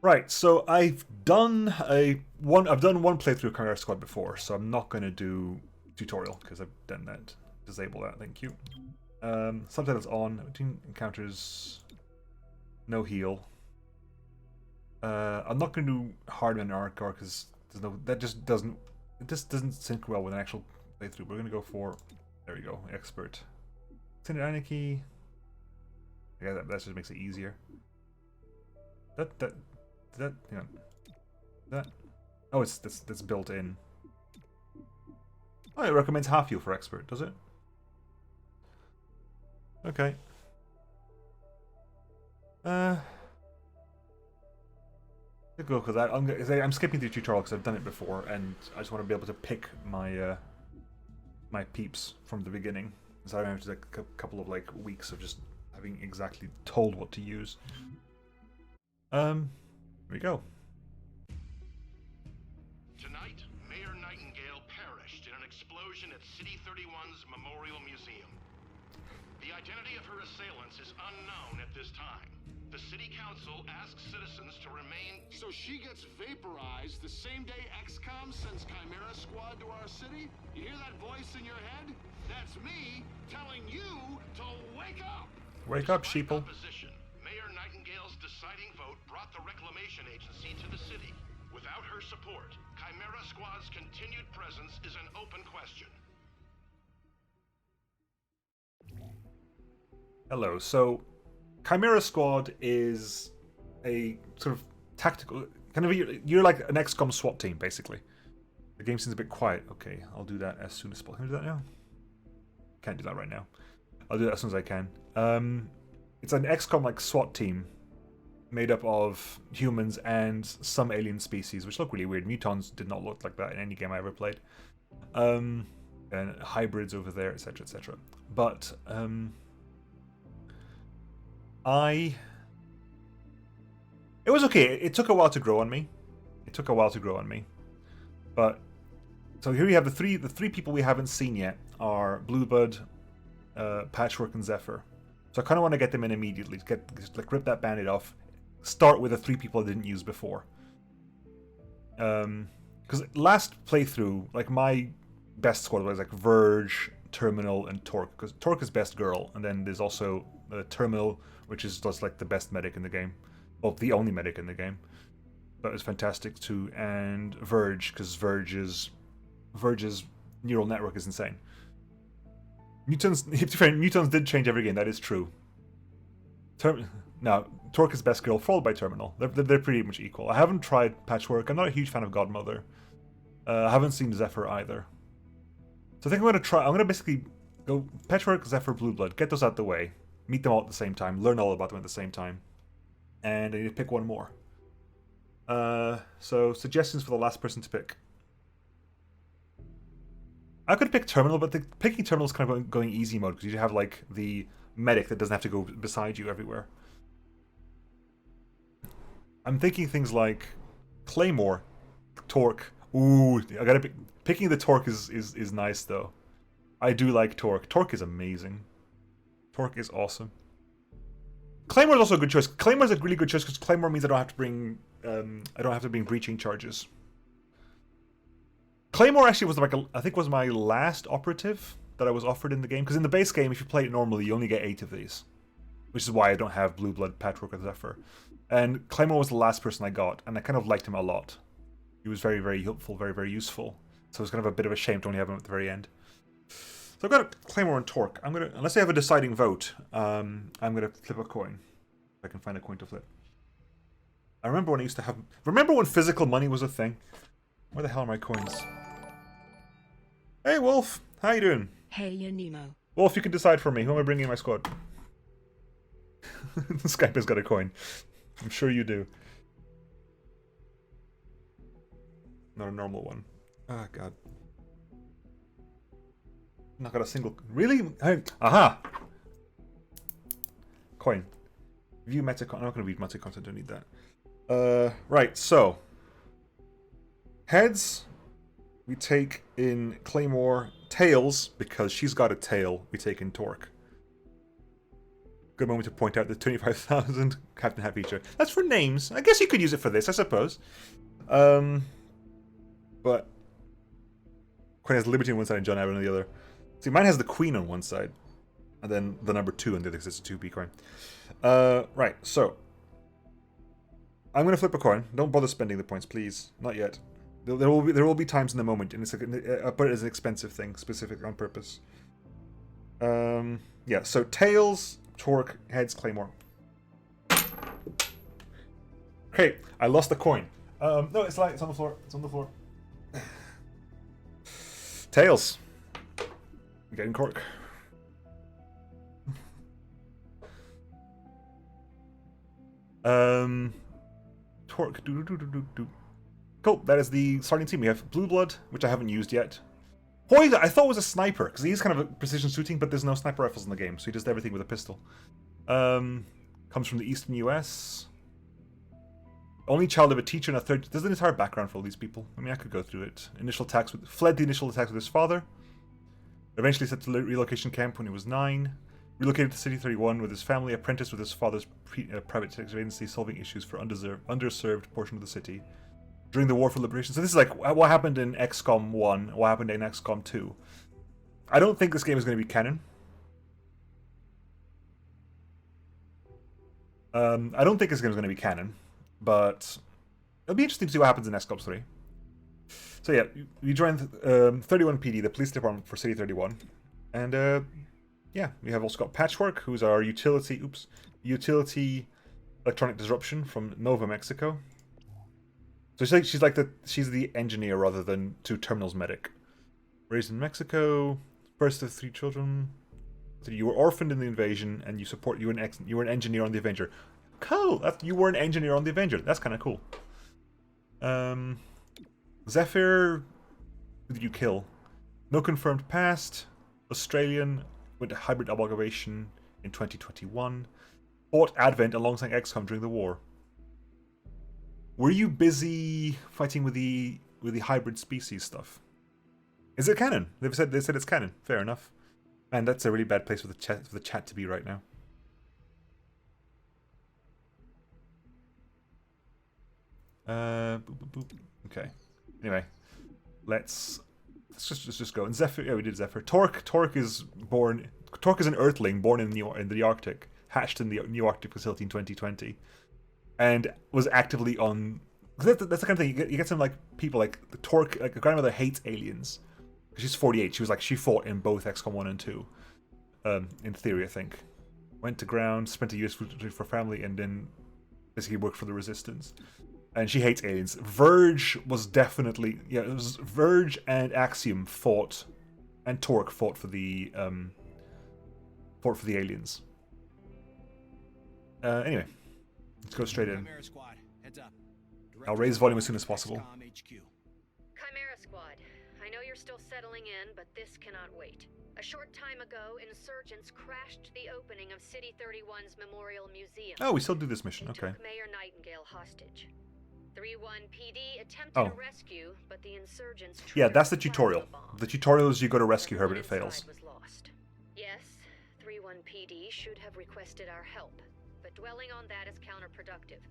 Right, so I've done one playthrough of Chimera Squad before, so I'm not going to do tutorial because I've done that. Disable that, thank you. Subtitles on. Between encounters, no heal. I'm not going to do hardman hardcore because there's no it just doesn't sync well with an actual playthrough. We're going to go for, there we go, expert. Extended anarchy. Yeah, that just makes it easier. Hang on. That. Oh, that's built in. Oh, it recommends half heal for expert, does it? Okay. Go because I'm skipping the tutorial because I've done it before, and I just want to be able to pick my my peeps from the beginning. So I don't have to like a couple of like weeks of just having exactly told what to use. Here we go. Tonight, Mayor Nightingale perished in an explosion at City 31's Memorial Museum. The identity of her assailants is unknown at this time. The City Council asks citizens to remain... So she gets vaporized the same day XCOM sends Chimera Squad to our city? You hear that voice in your head? That's me telling you to wake up! Wake up, sheeple. Opposition, Mayor Nightingale's deciding vote brought the Reclamation Agency to the city. Without her support, Chimera Squad's continued presence is an open question. Hello, so Chimera Squad is a sort of tactical, kind of, you're like an XCOM SWAT team, basically. The game seems a bit quiet. Okay, I'll do that as soon as possible. Can I do that now? Can't do that right now. I'll do that as soon as I can. It's an XCOM like SWAT team made up of humans and some alien species, which look really weird. Mutons did not look like that in any game I ever played. And hybrids over there, etc., etc. But it was okay. It took a while to grow on me. But so here we have the three people we haven't seen yet are Bluebird, Patchwork, and Zephyr. So I kind of want to get them in immediately. Just like rip that band-aid off. Start with the three people I didn't use before. Because last playthrough, like my best squad was like Verge, Terminal, and Torque. Because Torque is best girl, and then there's also Terminal, which is just like the best medic in the game. Well, the only medic in the game. That was fantastic too. And Verge, because Verge's neural network is insane. Mutants did change every game, that is true. Now, Torque is best girl, followed by Terminal. They're pretty much equal. I haven't tried Patchwork. I'm not a huge fan of Godmother. I haven't seen Zephyr either. So I think I'm going to basically go Patchwork, Zephyr, Blueblood. Get those out the way. Meet them all at the same time. Learn all about them at the same time. And I need to pick one more. So, suggestions for the last person to pick. I could pick Terminal, but picking Terminal is kind of going easy mode, because you have like the medic that doesn't have to go beside you everywhere. I'm thinking things like Claymore, Torque. Ooh, I gotta pick. Picking the Torque is nice though. I do like Torque. Torque is amazing. Torque is awesome. Claymore is also a good choice. Claymore is a really good choice because Claymore means I don't have to bring breaching charges. Claymore actually was like I think was my last operative that I was offered in the game, because in the base game, if you play it normally, you only get 8 of these, which is why I don't have Blue Blood, Patchwork, or Zephyr. And Claymore was the last person I got, and I kind of liked him a lot. He was very, very helpful, very, very useful. So it was kind of a bit of a shame to only have him at the very end. So I've got Claymore and Torque. Unless I have a deciding vote, I'm gonna flip a coin. If I can find a coin to flip. I remember when I used to have. Remember when physical money was a thing? Where the hell are my coins? Hey Wolf, how you doing? Hey, Nemo. Wolf, you can decide for me. Who am I bringing in my squad? Skype has got a coin. I'm sure you do. Not a normal one. Ah, God. Not got a single. Really? Aha! Coin. View meta content. I'm not going to read meta content. Don't need that. Right, so. Heads. We take in Claymore. Tails, because she's got a tail, we take in Torque. Good moment to point out the 25,000 Captain Hat feature. That's for names. I guess you could use it for this, I suppose. But Queen has Liberty on one side and John Abbott on the other. See, mine has the Queen on one side, and then the number 2 on the other because it's a 2p coin. Right, so I'm gonna flip a coin. Don't bother spending the points, please. Not yet. There will be times in the moment, and I put it as an expensive thing, specific on purpose. Yeah. So tails, Torque, heads, Claymore. Okay, I lost the coin. No, it's on the floor. It's on the floor. Tails. I'm getting cork. Torque. Cool. That is the starting team. We have Blue Blood, which I haven't used yet. Hoida, I thought was a sniper because he's kind of a precision shooting, but there's no sniper rifles in the game, so he does everything with a pistol. Comes from the Eastern U.S. Only child of a teacher and a third. There's an entire background for all these people. I mean, I could go through it. Fled the initial attacks with his father. Eventually set to relocation camp when he was 9. Relocated to City 31 with his family. Apprenticed with his father's private detective agency, solving issues for underserved portion of the city. During the War for Liberation. So this is like what happened in XCOM 1, what happened in XCOM 2. I don't think this game is going to be canon. I don't think this game is going to be canon, but it'll be interesting to see what happens in XCOM 3. So yeah, we joined 31 PD, the police department for City 31, and yeah, we have also got Patchwork, who's our utility electronic disruption from Nova, Mexico. So she's the engineer rather than 2 terminals medic. Raised in Mexico, first of 3 children. So you were orphaned in the invasion, and you were an engineer on the Avenger. Cool. You were an engineer on the Avenger. That's kind of cool. Zephyr, who did you kill? No confirmed past. Australian, went to hybrid amalgamation in 2021. Fought Advent alongside XCOM during the war. Were you busy fighting with the hybrid species stuff? Is it canon? They said it's canon. Fair enough. Man, that's a really bad place for the chat to be right now. Boop, boop, boop. Okay. Anyway, let's just go. And Zephyr, yeah, we did Zephyr. Torque is an Earthling born in the Arctic, hatched in the New Arctic facility in 2020. And was actively on. That's the kind of thing you get some like people like the Torque, like a grandmother hates aliens. She's 48. She fought in both XCOM 1 and 2. In theory, I think. Went to ground, spent a year for family, and then basically worked for the Resistance. And she hates aliens. Verge was definitely it was Verge and Axiom fought, and Torque fought for the aliens. Anyway. Let's go straight in. Chimera Squad, heads up. I'll raise volume as soon as possible. XCOM HQ. Chimera Squad, I know you're still settling in, but this cannot wait. A short time ago, insurgents crashed the opening of City 31's Memorial Museum. Oh, we still do this mission, They okay. took Mayor Nightingale hostage. 3-1 PD attempted Oh. a rescue, but the insurgents Yeah, triggered that's the a plasma tutorial. bomb. The tutorial is you go to rescue her, but it Everyone fails. inside was lost. Yes, 3-1 PD should have requested our help, but dwelling on that is counterproductive.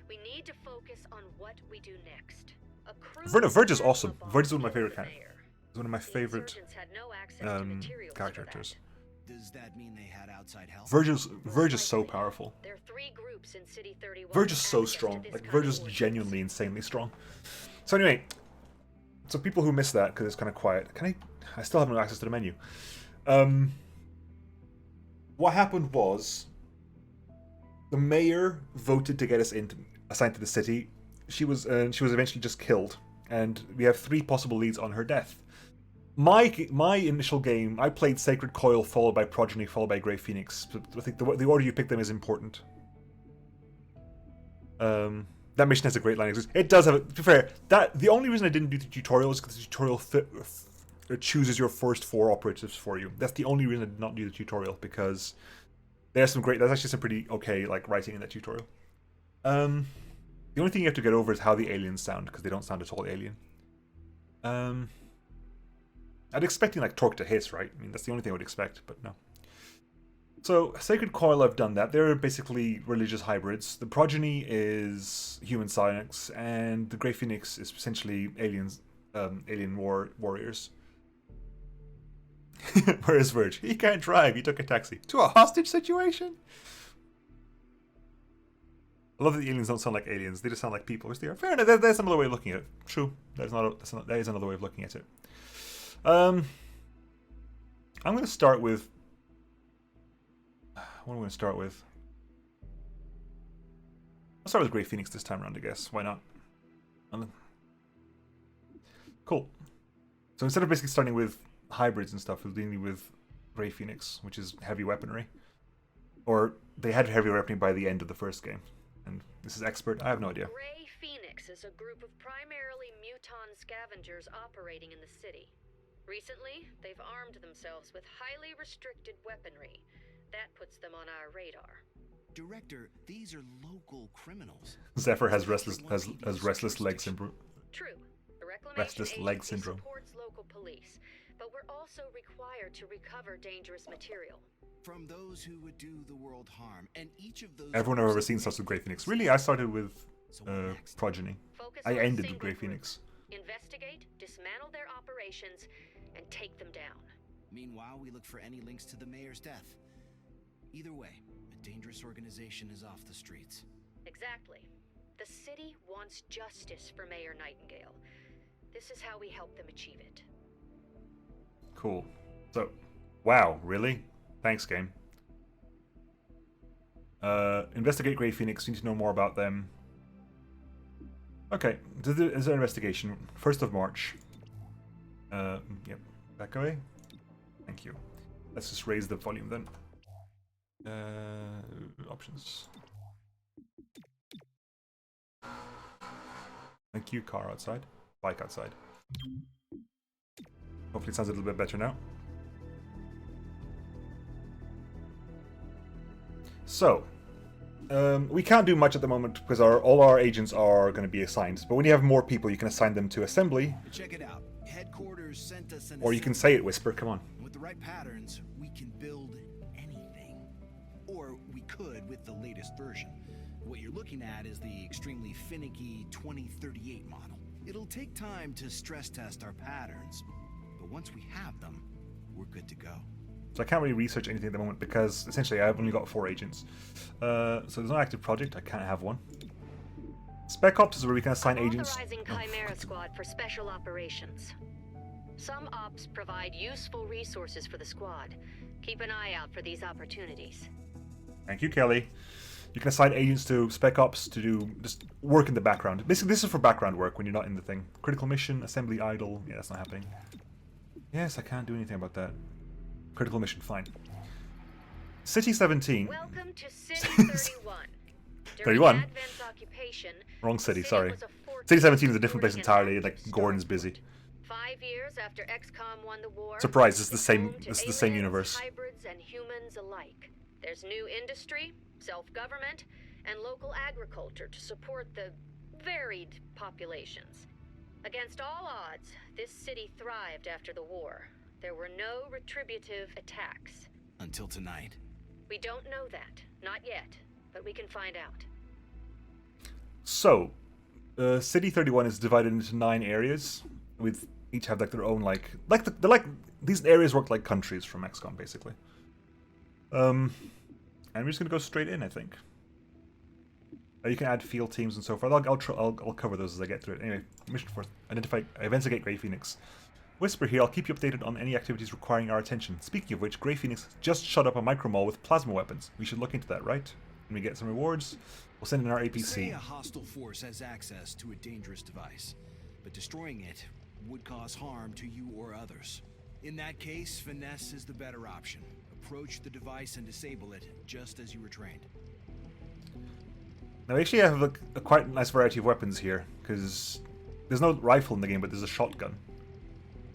We need to focus on what we do next. A crew Verge is plasma awesome. bomb Verge is one of my killed favorite the characters. mayor. It's one of my The favorite insurgents had no access to materials for characters. that. Does that mean they had outside help? Verge is so powerful. There are 3 groups in City 31. Verge is so with access to strong. this Like kind Verge of is ordnance. genuinely insanely strong. So anyway, so people who miss that because it's kind of quiet. I still have no access to the menu. What happened was the mayor voted to get us assigned to the city. She was eventually just killed, and we have 3 possible leads on her death. My initial game, I played Sacred Coil, followed by Progeny, followed by Grey Phoenix. I think the order you pick them is important. That mission has a great line. It does have. To be fair, the only reason I didn't do the tutorial is because the tutorial chooses your first 4 operatives for you. That's the only reason I did not do the tutorial, because there's actually some pretty okay like writing in that tutorial. The only thing you have to get over is how the aliens sound, because they don't sound at all alien. I'd expecting like Torque to hiss, right? I mean, that's the only thing I would expect, but no. So, Sacred Coil, I've done that. They're basically religious hybrids. The Progeny is human psionics, and the Grey Phoenix is essentially aliens, alien warriors. Where's Verge? He can't drive, he took a taxi. To a hostage situation? I love that the aliens don't sound like aliens, they just sound like people, which they are. Fair enough, there's another way of looking at it. True, that is another way of looking at it. I'm going to start with... What am I going to start with? I'll start with Grey Phoenix this time around, I guess. Why not? Cool. So instead of basically starting with hybrids and stuff, we're dealing with Grey Phoenix, which is heavy weaponry. Or they had heavy weaponry by the end of the first game. And this is expert, I have no idea. Grey Phoenix is a group of primarily muton scavengers operating in the city. Recently, they've armed themselves with highly restricted weaponry. That puts them on our radar. Director, these are local criminals. Zephyr has restless leg syndrome. True. The Restless leg syndrome. Supports local police, but we're also required to recover dangerous material. From those who would do the world harm, and each of those... Everyone I've ever seen starts with Grey Phoenix. Really, I started with Progeny. Focus I on a ended with single Grey group. Phoenix. Investigate, dismantle their operations, and take them down. Meanwhile, we look for any links to the mayor's death. Either way, a dangerous organization is off the streets. Exactly. The city wants justice for Mayor Nightingale. This is how we help them achieve it. Cool. So, wow, really? Thanks, game. Investigate Grey Phoenix. Need to know more about them. Okay, is there an investigation? 1st of March. Yep. Back away. Thank you. Let's just raise the volume then. Options. Thank you, car outside. Bike outside. Hopefully it sounds a little bit better now. So, we can't do much at the moment because all our agents are going to be assigned. But when you have more people, you can assign them to assembly. Check it out. Headquarters sent us an Or you can say it, Whisper, come on. With the right patterns, we can build anything. Or we could with the latest version. What you're looking at is the extremely finicky 2038 model. It'll take time to stress test our patterns, but once we have them, we're good to go. So I can't really research anything at the moment because essentially I've only got 4 agents. So there's no active project, I can't have one. Spec Ops is where we can assign agents. Authorizing Chimera Squad for special operations. Some ops provide useful resources for the squad. Keep an eye out for these opportunities. Thank you, Kelly. You can assign agents to Spec Ops to do just work in the background. Basically, this is for background work when you're not in the thing. Critical mission, assembly idle. Yeah, that's not happening. Yes, I can't do anything about that. Critical mission, fine. City 17. Welcome to City 31. 31? Advent's occupation, Wrong city, the sorry. was a fortress City 17 is a different place supporting entirely, an like active Gordon's busy. storefront. 5 years after XCOM won the war, Surprise, it's the it's same home to it's the same aliens, universe. Hybrids and humans alike. There's new industry, self-government, and local agriculture to support the varied populations. Against all odds, this city thrived after the war. There were no retributive attacks. Until tonight. We don't know that. Not yet. But we can find out. So, City 31 is divided into 9 areas, with each have like their own these areas work like countries from XCOM basically. And we're just gonna go straight in, I think. You can add field teams and so forth. I'll cover those as I get through it. Anyway, mission 4: investigate Grey Phoenix. Whisper here. I'll keep you updated on any activities requiring our attention. Speaking of which, Grey Phoenix just shut up a micro mall with plasma weapons. We should look into that, right? When we get some rewards, we'll send in our APC. Say a hostile force has access to a dangerous device, but destroying it would cause harm to you or others. In that case, finesse is the better option. Approach the device and disable it, just as you were trained. Now, actually, I have a quite nice variety of weapons here, because there's no rifle in the game, but there's a shotgun.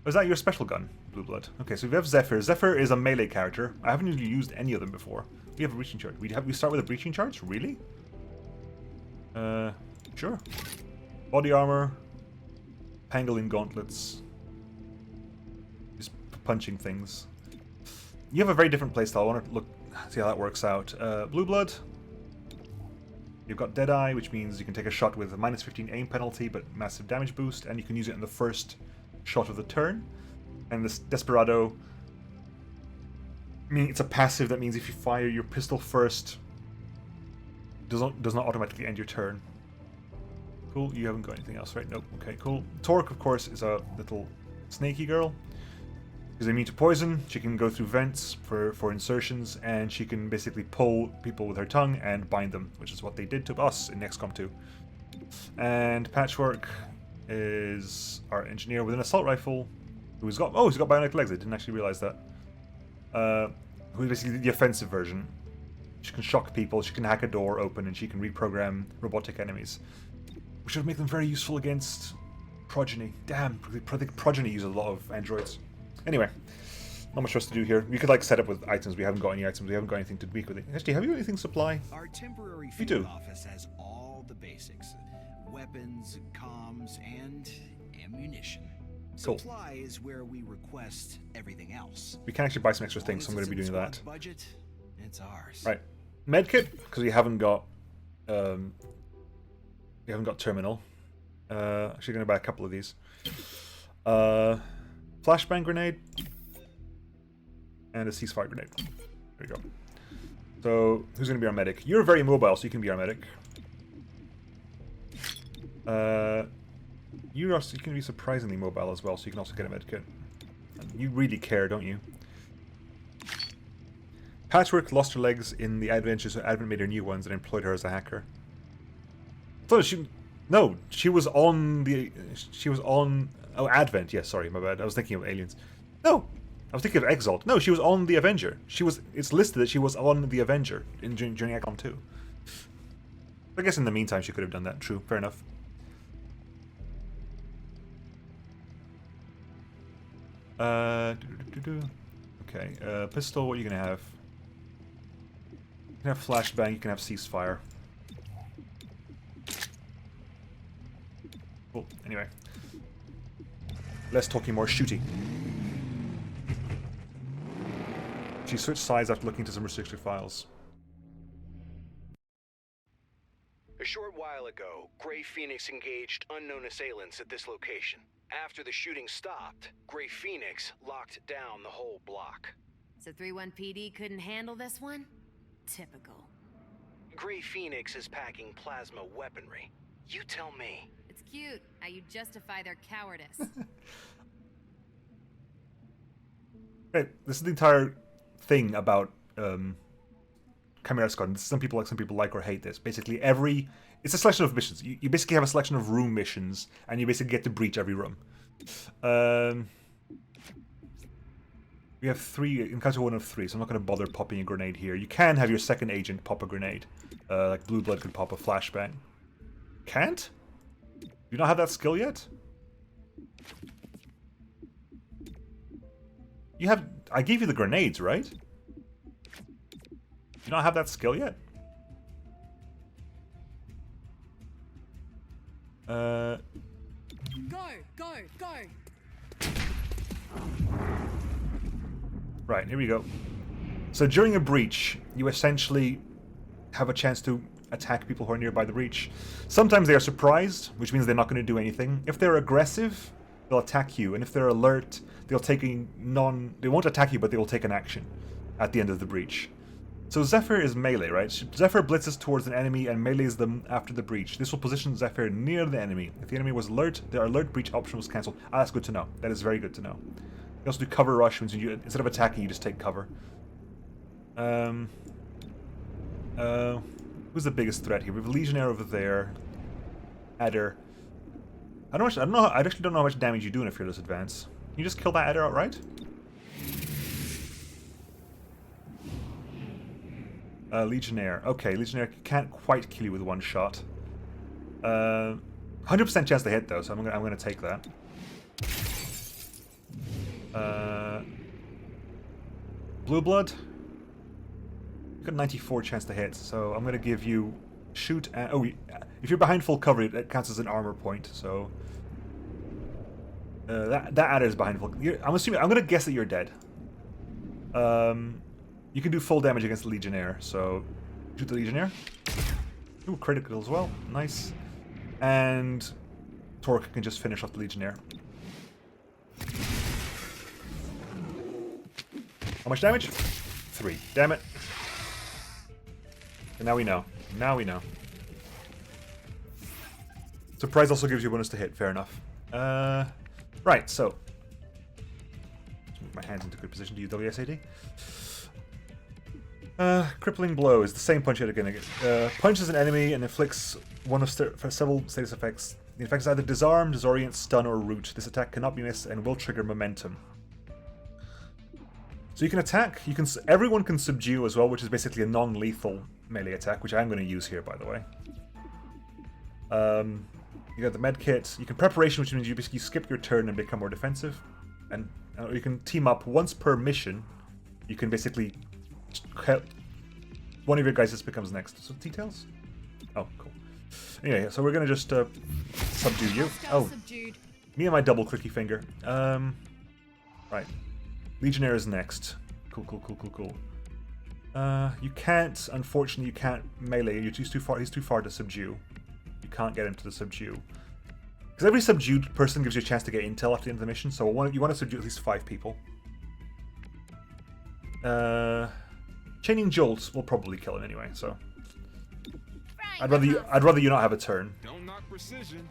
Oh, is that your special gun, Blue Blood? Okay, so we have Zephyr. Zephyr is a melee character. I haven't really used any of them before. We have a breaching charge. We start with a breaching charge? Really? Sure. Body armor. Pangolin gauntlets. Just punching things. You have a very different playstyle. I want to look see how that works out. Blue blood. You've got Deadeye, which means you can take a shot with a -15 aim penalty, but massive damage boost, and you can use it in the first shot of the turn. And this Desperado, I mean, it's a passive that means if you fire your pistol first, does not automatically end your turn. Cool. You haven't got anything else, right? Nope. Okay, cool. Torque, of course, is a little snaky girl. She's immune to poison. She can go through vents for insertions, and she can basically pull people with her tongue and bind them, which is what they did to us in XCOM 2. And Patchwork is our engineer with an assault rifle, who's got he's got bionic legs. I didn't actually realize that. Who's basically the offensive version. She can shock people. She can hack a door open, and she can reprogram robotic enemies, which would make them very useful against Progeny. Damn, Progeny uses a lot of androids. Anyway, not much for us to do here. We could like set up with items. We haven't got any items. We haven't got anything to tweak with it. Actually, have you got anything supply? Our temporary We do. field office has all the basics: weapons, comms, and ammunition. Cool. Supply is where we request everything else. We can actually buy some extra things, so I'm going to be doing that. Budget, it's ours. Right, medkit, because we haven't got terminal. Actually, going to buy a couple of these. Flashbang grenade and a ceasefire grenade. There we go. So, who's going to be our medic? You're very mobile, so you can be our medic. You can be surprisingly mobile as well, so you can also get a medkit. You really care, don't you? Patchwork lost her legs in the Adventures, so Advent made her new ones and employed her as a hacker. So she was on the... Oh, Advent, yes, sorry, my bad. I was thinking of Aliens. No! I was thinking of Exalt. No, she was on the Avenger. It's listed that she was on the Avenger during XCOM 2. I guess in the meantime she could have done that. True, fair enough. Okay, pistol, what are you gonna have? You can have flashbang, you can have ceasefire. Cool, anyway. Less talking, more shooting. She switched sides after looking into some restricted files. A short while ago, Grey Phoenix engaged unknown assailants at this location. After the shooting stopped, Grey Phoenix locked down the whole block. So 3-1 PD couldn't handle this one? Typical. Grey Phoenix is packing plasma weaponry. You tell me. It's cute how you justify their cowardice. Right, this is the entire thing about Chimera Squad. Some people like or hate this. Basically, it's a selection of missions. You basically have a selection of room missions, and you basically get to breach every room. We have 3, encounter 1 of 3, so I'm not going to bother popping a grenade here. You can have your second agent pop a grenade. Like Blue Blood could pop a flashbang. Can't? You not have that skill yet? You have... I gave you the grenades, right? You not have that skill yet? Go! Right, here we go. So during a breach, you essentially have a chance to attack people who are nearby the breach. Sometimes they are surprised, which means they're not going to do anything. If they're aggressive, they'll attack you, and if they're alert, they'll take they won't attack you, but they will take an action at the end of the breach. So Zephyr is melee, right? Zephyr blitzes towards an enemy and melees them after the breach. This will position Zephyr near the enemy. If the enemy was alert, their alert breach option was cancelled. Ah, that's good to know. That is very good to know. You also do cover rush, which means instead of attacking, you just take cover. Who's the biggest threat here? We have a Legionnaire over there. Adder. I actually don't know how much damage you do in a fearless advance. Can you just kill that Adder outright? Legionnaire. Okay, Legionnaire can't quite kill you with one shot. 100% chance to hit though, so I'm gonna take that. Blue Blood. You've got 94 chance to hit, so I'm gonna give you shoot. And, if you're behind full cover, it counts as an armor point. So that adder is behind full. I'm gonna guess that you're dead. You can do full damage against the Legionnaire, so shoot the Legionnaire. Ooh, critical as well. Nice. And Torque can just finish off the Legionnaire. How much damage? 3. Damn it. And now we know. Now we know. Surprise also gives you a bonus to hit. Fair enough. Right, so. Let's move my hands into good position to use WSAD. Crippling Blow is the same punch yet again. Punches an enemy and inflicts one of several status effects. The effect is either disarm, disorient, stun, or root. This attack cannot be missed and will trigger momentum. So you can attack. Everyone can subdue as well, which is basically a non-lethal melee attack, which I'm going to use here, by the way. You got the med kit. You can preparation, which means you basically skip your turn and become more defensive, and you can team up once per mission. You can basically help one of your guys just becomes next. So details. Oh, cool. Anyway, so we're gonna just subdue you. Oh, me and my double clicky finger. Right. Legionnaire is next. Cool. You can't, unfortunately, you can't melee. He's too far to subdue. You can't get him to the subdue. Because every subdued person gives you a chance to get intel after the end of the mission, so you want to subdue at least 5 people. Chaining Jolts will probably kill him anyway, so. I'd rather you not have a turn. Don't knock precision.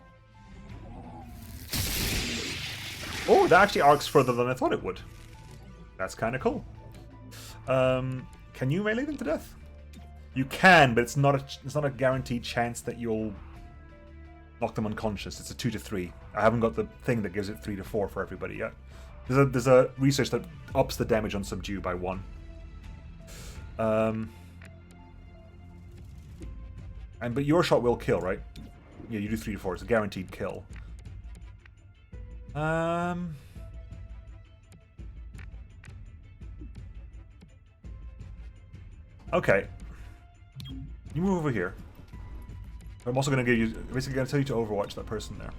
Oh, that actually arcs further than I thought it would. That's kind of cool. Can you melee them to death? You can, but it's not a guaranteed chance that you'll knock them unconscious. It's a 2 to 3. I haven't got the thing that gives it 3 to 4 for everybody yet. There's a research that ups the damage on subdue by 1. But your shot will kill, right? Yeah, you do 3 to 4. It's a guaranteed kill. Okay. You move over here. I'm also going to give you, basically going to tell you to overwatch that person there.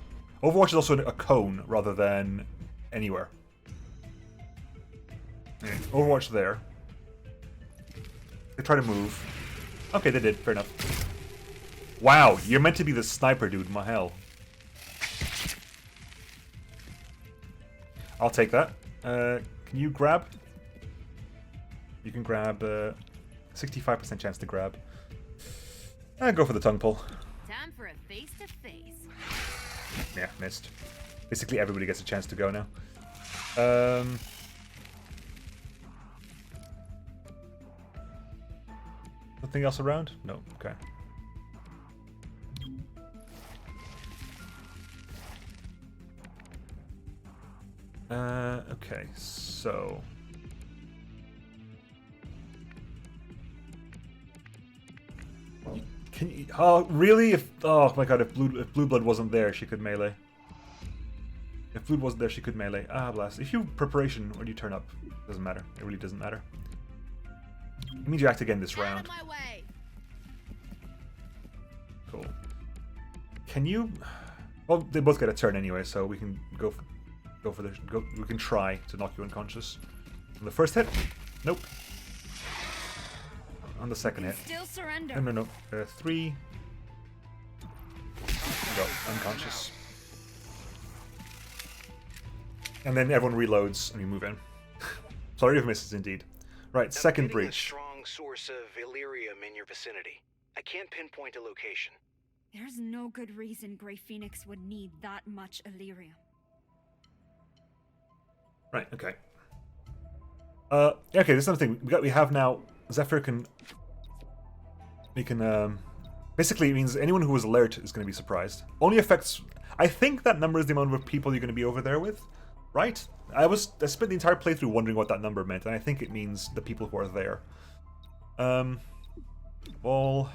Overwatch is also a cone rather than anywhere. Okay, overwatch there. They try to move. Okay, they did. Fair enough. Wow, you're meant to be the sniper dude, my hell. I'll take that. Can you grab? You can grab 65% chance to grab. Go for the tongue pull. Time for a face-to-face. Yeah, missed. Basically everybody gets a chance to go now. Nothing else around? No, okay. Okay, so... Can you... Oh, really? Oh my god, if Blue Blood wasn't there, she could melee. If Blue wasn't there, she could melee. Ah, blast. If you preparation when you turn up, doesn't matter. It really doesn't matter. It means you act again this round. Out of my way. Cool. Can you... Well, they both get a turn anyway, so we can go for the... we can try to knock you unconscious. On the first hit? Nope. On the second hit. Still surrender. No. 3. Go. Unconscious. And then everyone reloads and we move in. Sorry if misses indeed. Right, second breach. A strong source of Illyrium in your vicinity. I can't pinpoint a location. There's no good reason Grey Phoenix would need that much Illyrium. Right, okay. Okay, there's another thing. We have now... Zephyr can... We can, basically it means anyone who was alert is going to be surprised. Only affects... I think that number is the amount of people you're going to be over there with. Right? I spent the entire playthrough wondering what that number meant, and I think it means the people who are there. We'll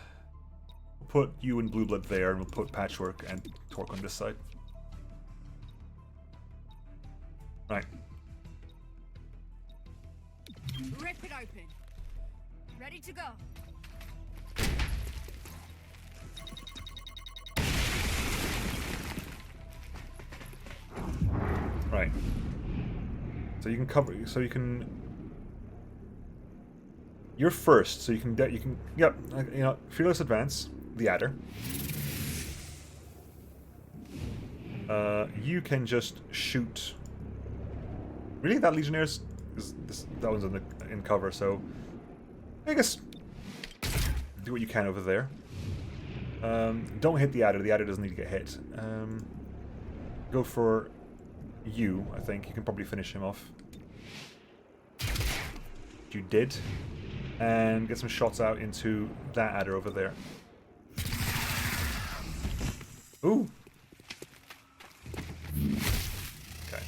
put you and Blue Blood there, and we'll put Patchwork and Torque on this side. Right. Rip it open. Ready to go. Right. So you can cover. So you can. You're first, so you can yep, you know, fearless advance, the adder. You can just shoot. Really, that Legionnaires that one's in cover, so I guess do what you can over there. Don't hit the adder. The adder doesn't need to get hit. Go for you. I think you can probably finish him off. You did. And get some shots out into that adder over there. Ooh. Okay.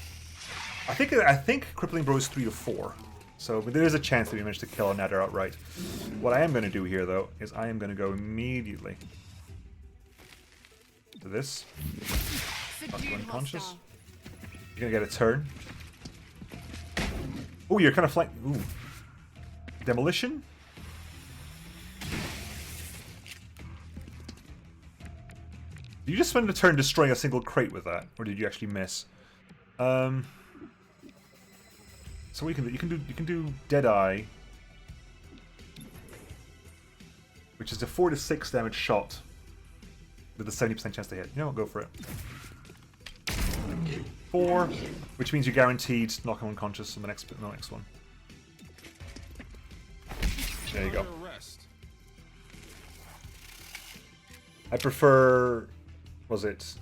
I think Crippling Blow is 3 to 4. So but there is a chance that we manage to kill an adder outright. What I am going to do here, though, is I am going to go immediately to this. Knock you unconscious. You're going to get a turn. Ooh, you're kind of flank. Ooh. Demolition? Did you just spend a turn destroying a single crate with that, or did you actually miss? So what you can do Deadeye, which is a 4 to 6 damage shot with a 70% chance to hit. You know what? Go for it. 4, which means you're guaranteed to knock him unconscious on the next one. There you go. I prefer, was it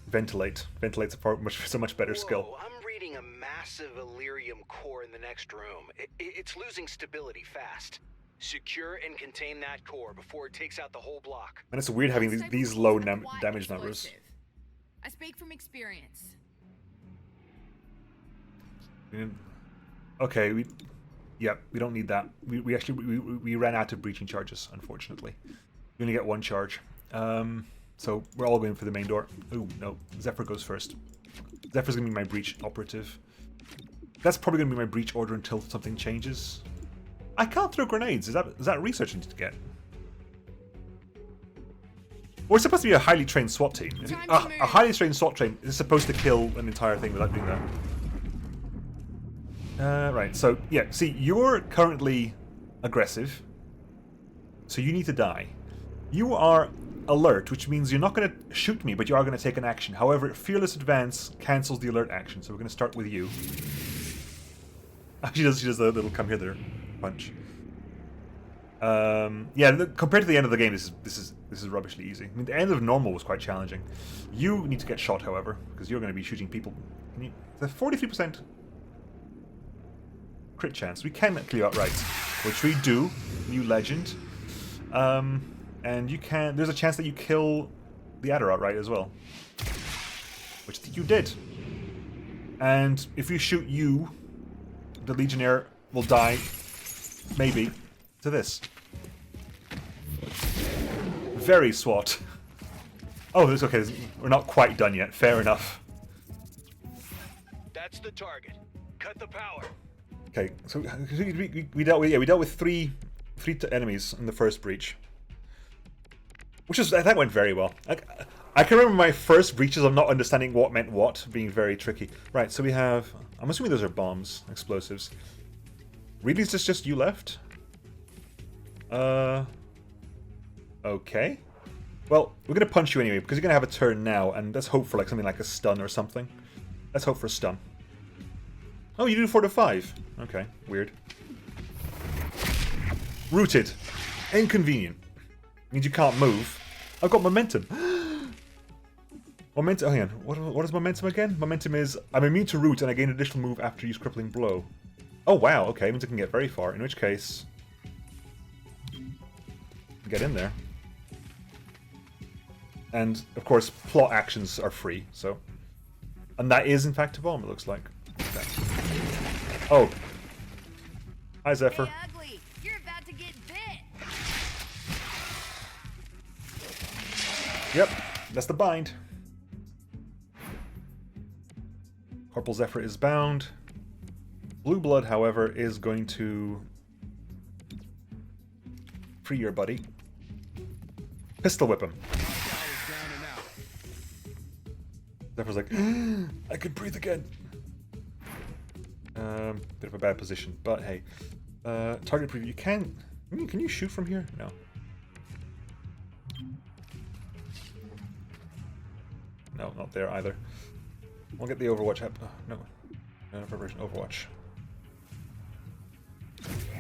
ventilate? Ventilate's a much better skill. I'm reading a massive Illyrium core in the next room. It's losing stability fast. Secure and contain that core before it takes out the whole block. And it's weird having these low damage numbers. I speak from experience. Okay, we don't need that. We actually ran out of breaching charges, unfortunately. We only get 1 charge. So we're all going for the main door. Ooh, no. Zephyr goes first. Zephyr's going to be my breach operative. That's probably going to be my breach order until something changes. I can't throw grenades. Is that research I need to get? We're supposed to be a highly trained SWAT team. A highly trained SWAT team is supposed to kill an entire thing without doing that. Right, so, yeah, see, you're currently aggressive, so you need to die. You are alert, which means you're not going to shoot me, but you are going to take an action. However, Fearless Advance cancels the alert action, so we're going to start with you. She does a little come here there punch. Yeah, compared to the end of the game, this is rubbishly easy. I mean, the end of normal was quite challenging. You need to get shot, however, because you're going to be shooting people. The 43% crit chance. We can clear outright, which we do. New legend. And you can. There's a chance that you kill the adder outright as well, which you did. And if you shoot you, the Legionnaire will die, maybe, to this. Very SWAT. Oh, it's okay. We're not quite done yet. Fair enough. That's the target. Cut the power. Okay, so we dealt with three enemies in the first breach, that went very well. I can remember my first breaches of not understanding what meant what being very tricky. Right, so we have. I'm assuming those are bombs, explosives. Really, is this just you left? Okay. Well, we're gonna punch you anyway because you're gonna have a turn now, and let's hope for like something like a stun or something. Let's hope for a stun. Oh, you do 4 to 5. Okay, weird. Rooted. Inconvenient. Means you can't move. I've got momentum. Momentum. Oh, hang on. What is momentum again? Momentum is I'm immune to root and I gain additional move after use crippling blow. Oh wow. Okay, means I can get very far. In which case, get in there. And of course, plot actions are free. So, and that is in fact a bomb. It looks like. Okay. Oh. Hi, Zephyr. Hey, ugly. You're about to get bit. Yep, that's the bind. Corporal Zephyr is bound. Blue Blood, however, is going to free your buddy. Pistol whip him. Zephyr's like, I can breathe again. Bit of a bad position, but hey. Target preview. You can. Can you shoot from here? No. No, not there either. We'll get the Overwatch app. Oh, no. No preparation. Overwatch.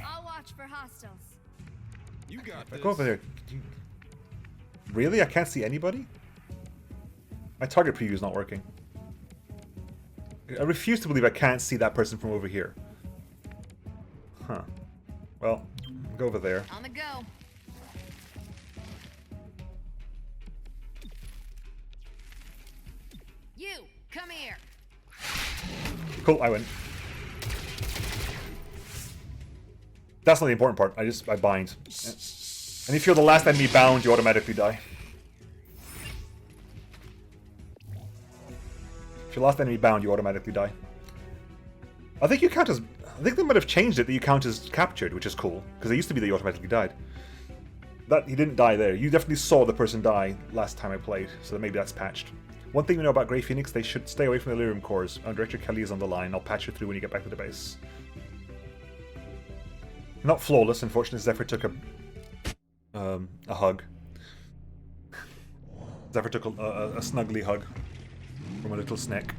I'll watch for hostiles. You got If I this. go over there. Really? I can't see anybody? My target preview is not working. I refuse to believe I can't see that person from over here. Huh. Well, go over there. On the go. You, come here. Cool, I win. That's not the important part. I bind. And if you're the last enemy bound, you automatically die. If you're last enemy bound, you automatically die. I think you count as... I think they might have changed it that you count as captured, which is cool. Because it used to be that you automatically died. That he didn't die there. You definitely saw the person die last time I played, so maybe that's patched. One thing we know about Grey Phoenix, they should stay away from the Illyrium cores. Director Kelly is on the line. I'll patch you through when you get back to the base. Not flawless, unfortunately. Zephyr took a hug. Zephyr took a snuggly hug from a little snack.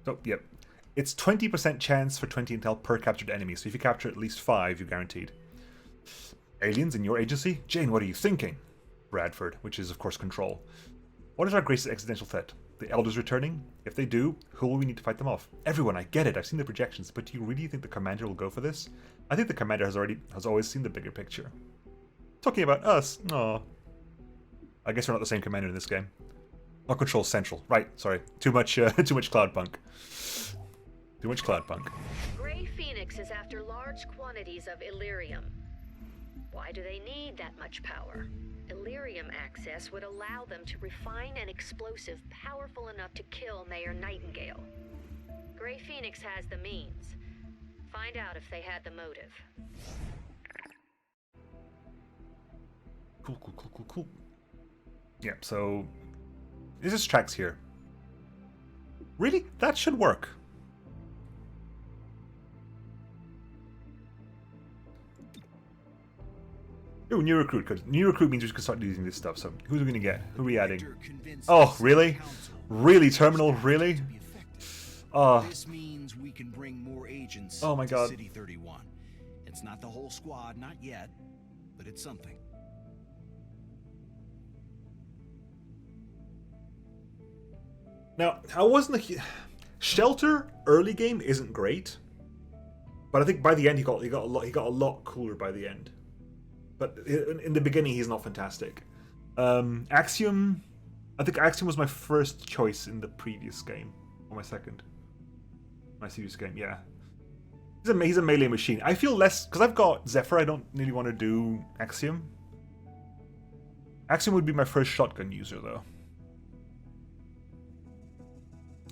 So, yep. It's 20% chance for 20 intel per captured enemy, so if you capture at least 5, you're guaranteed. Aliens in your agency? Jane, what are you thinking? Bradford, which is, of course, Control. What is our greatest existential threat? The Elders returning? If they do, who will we need to fight them off? Everyone, I get it, I've seen the projections, but do you really think the Commander will go for this? I think the Commander has always seen the bigger picture. Talking about us? Aw. I guess we're not the same Commander in this game. Oh, Control Central. Right, sorry. Too much Cloudpunk. Too much Cloudpunk. Grey Phoenix is after large quantities of Illyrium. Why do they need that much power? Illyrium access would allow them to refine an explosive powerful enough to kill Mayor Nightingale. Grey Phoenix has the means. Find out if they had the motive. Cool. Yeah, so... This is tracks here. Really? That should work. Ooh, new recruit. Because new recruit means we can start using this stuff. So who's we gonna get? Who are we adding? Oh, really? Really, Terminal? Really? This means we can bring more agents Oh my God. to City 31. It's not the whole squad, not yet, but it's something. Now, I wasn't a... Shelter early game isn't great, but I think by the end he got a lot cooler by the end. But in the beginning he's not fantastic. Axiom, I think Axiom was my first choice in the previous game, or my second. My previous game, yeah. He's a melee machine. I feel less because I've got Zephyr. I don't really want to do Axiom. Axiom would be my first shotgun user though.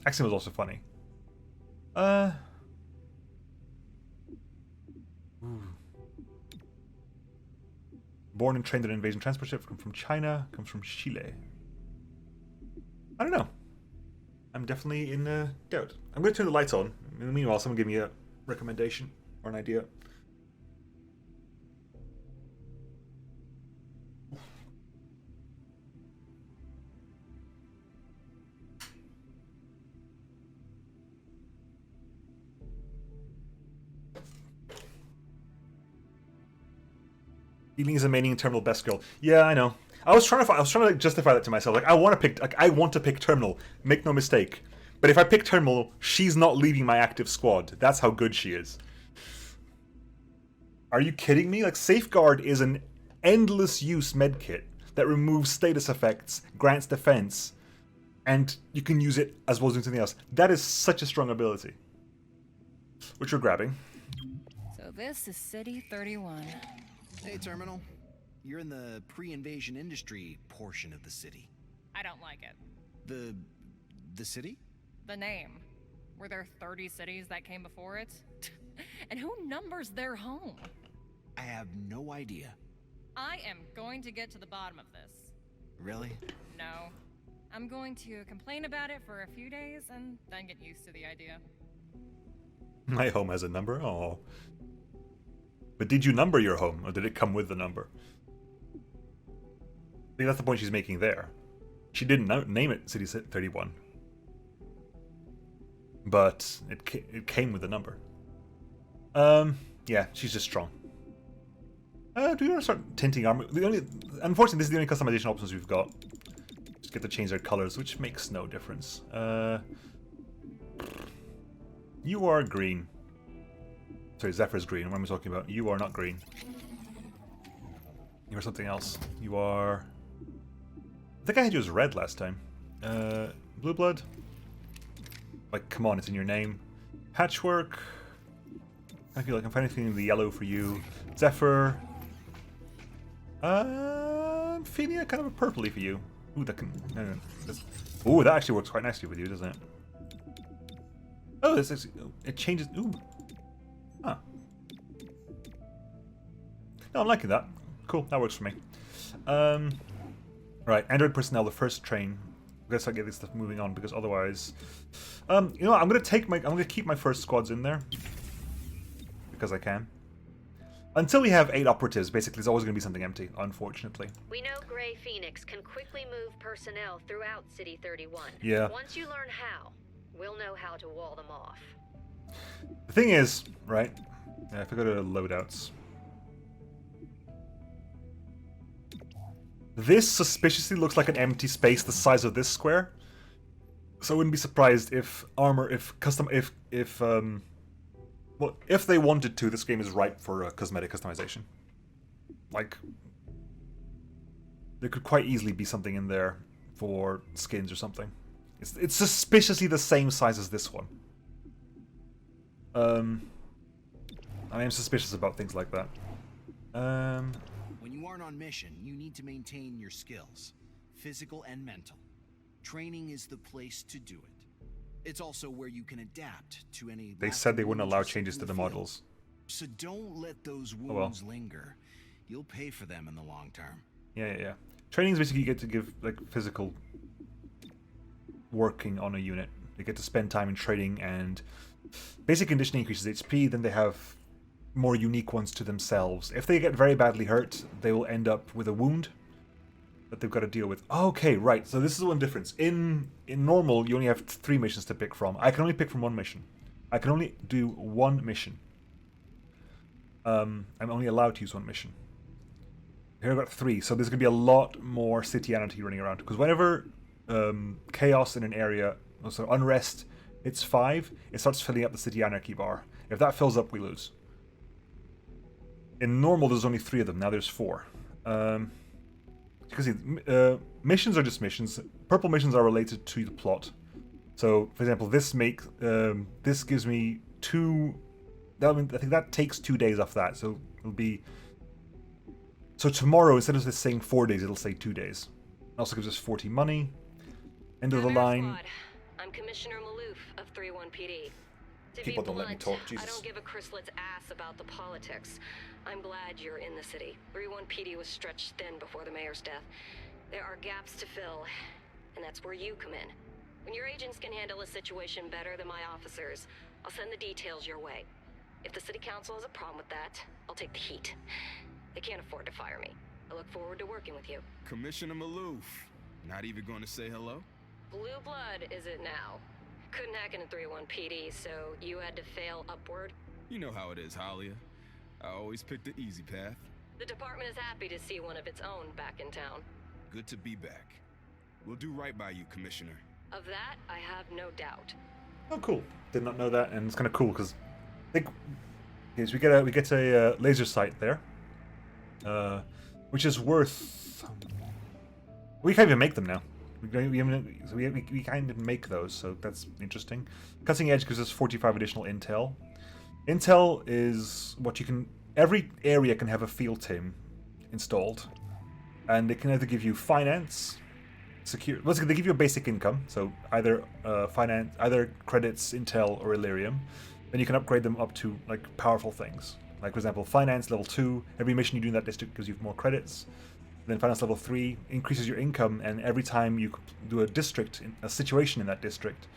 Axiom was also funny. Born and trained on an invasion transport ship, come from China, comes from Chile. I don't know. I'm definitely in doubt. I'm going to turn the lights on. In the meanwhile, someone give me a recommendation or an idea. Eating is a mating terminal best girl. Yeah, I know. I was trying to justify that to myself. Like I want to pick terminal. Make no mistake. But if I pick terminal, she's not leaving my active squad. That's how good she is. Are you kidding me? Like Safeguard is an endless use medkit that removes status effects, grants defense, and you can use it as well as doing something else. That is such a strong ability. Which we're grabbing. So this is City 31. Hey, Terminal. You're in the pre-invasion industry portion of the city. I don't like it. The city? The name. Were there 30 cities that came before it? And who numbers their home? I have no idea. I am going to get to the bottom of this. Really? No. I'm going to complain about it for a few days and then get used to the idea. My home has a number? Oh. But did you number your home, or did it come with the number? I think that's the point she's making there. She didn't name it City 31. But it came with a number. Yeah, she's just strong. Do you want to start tinting armor? Unfortunately, this is the only customization options we've got. Just get to change their colors, which makes no difference. You are green. Sorry, Zephyr's green. What am I talking about? You are not green. You are something else. You are... I think I had you as red last time. Blue blood? Like, come on, it's in your name. Patchwork. I feel like I'm finding anything in the yellow for you. Zephyr. Philia, kind of a purpley for you. Ooh, that can... Ooh, that actually works quite nicely with you, doesn't it? Oh, this is... It changes... Ooh. Huh. No, I'm liking that. Cool, that works for me. Right, Android personnel, the first train. I guess I get this stuff moving on, because otherwise... you know what, I'm gonna keep my first squads in there. Because I can. Until we have 8 operatives, basically, there's always going to be something empty, unfortunately. We know Grey Phoenix can quickly move personnel throughout City 31. Yeah. Once you learn how, we'll know how to wall them off. The thing is, right, if I go to loadouts... This suspiciously looks like an empty space the size of this square. So I wouldn't be surprised if well, if they wanted to, this game is ripe for cosmetic customization. Like, there could quite easily be something in there for skins or something. It's suspiciously the same size as this one. I am suspicious about things like that. When you aren't on mission, you need to maintain your skills, physical and mental. Training is the place to do it. It's also where you can adapt to any... They said they wouldn't allow changes to the models. So don't let those wounds linger. You'll pay for them in the long term. Yeah. Training is basically you get to give like physical working on a unit. They get to spend time in training, and basic conditioning increases HP, then they have more unique ones to themselves. If they get very badly hurt, they will end up with a wound that they've got to deal with. Okay, right. So this is one difference. In normal, you only have 3 missions to pick from. I can only pick from 1 mission. I can only do 1 mission. I'm only allowed to use 1 mission. Here I've got 3, so there's going to be a lot more cityanity running around. Because whenever chaos in an area, so unrest, it's 5, it starts filling up the city anarchy bar. If that fills up, we lose. In normal, there's only 3 of them. Now there's 4. You can see, missions are just missions. Purple missions are related to the plot. So, for example, this gives me 2... I think that takes 2 days off that. So it'll be... So tomorrow, instead of this saying 4 days, it'll say 2 days. It also gives us 40 money. End of the line. Squad. I'm Commissioner Maloof of 31 PD. To People be don't let me blunt, talk, Jesus. I don't give a Chryslet's ass about the politics. I'm glad you're in the city. 31 PD was stretched thin before the mayor's death. There are gaps to fill, and that's where you come in. When your agents can handle a situation better than my officers, I'll send the details your way. If the city council has a problem with that, I'll take the heat. They can't afford to fire me. I look forward to working with you. Commissioner Maloof. Not even going to say hello? Blue blood is it now? Couldn't hack into 31 PD, so you had to fail upward? You know how it is, Halia. I always pick the easy path. The department is happy to see one of its own back in town. Good to be back. We'll do right by you, Commissioner. Of that, I have no doubt. Oh, cool. Did not know that, and it's kind of cool because we get a laser sight there, which is worth. We can't even make them now. We kind of make those, so that's interesting. Cutting edge gives us 45 additional intel. Intel is what you can... Every area can have a field team installed. And they can either give you finance, well, they give you a basic income, so either finance, either credits, intel, or Illyrium. Then you can upgrade them up to like powerful things. Like, for example, finance level 2. Every mission you do in that district gives you more credits. Then finance level 3 increases your income, and every time you do a situation in that district,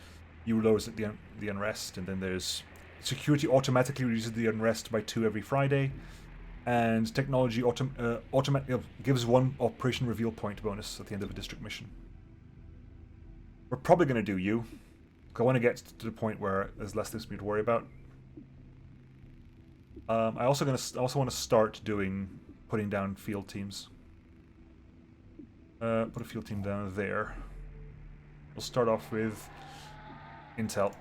you lower the unrest. And then there's security automatically reduces the unrest by 2 every Friday, and technology gives 1 operation reveal point bonus at the end of a district mission. We're probably going to do you. I want to get to the point where there's less things for me to worry about. I also want to start putting down field teams. Put a field team down there. We'll start off with intel.